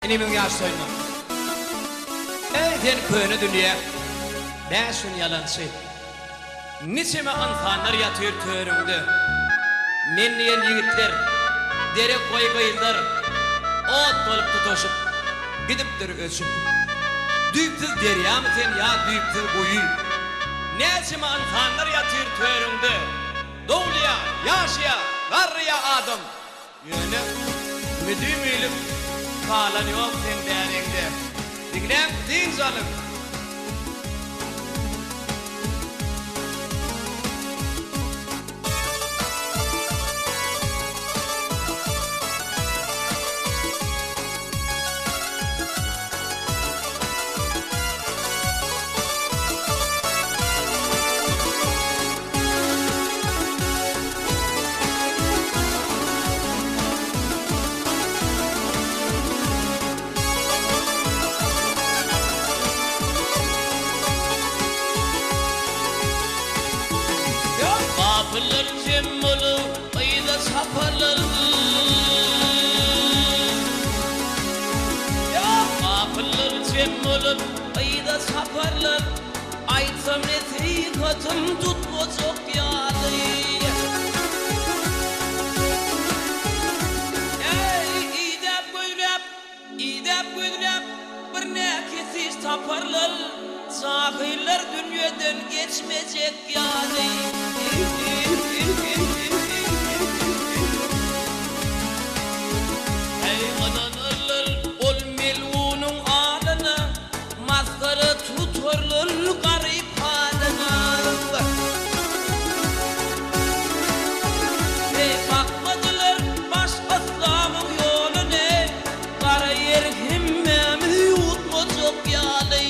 Inimin yaşayma. Sen köyünü dünya. Ben şunu yalansı. Niçime anfanlar yatıyor törümde. Menniyen yigitler, dere koy bayıllar, ot dolup tutuşup, gidiptir ölçüp. Düyüptüz derya mı sen ya düyüptüz koyu? Niçime anfanlar yatıyor törümde. Doğuluya, yaşaya, varrıya adım. Yöne, müdüğüm ilim, kalan yok sen derinde. Diglem din zalim. Kapılar cemmolu, ayda saparlar. Kapılar cemmolu, ayda saparlar. Aytsam neti katım tutmacak yalı. İdep güdrep, bir ne kesiş taparlar. Sahiller dünyadan geçmeyecek yalı. Garip haline bakmadılar başkasının yoluna. Kara yer himmemi yutmacak yalı.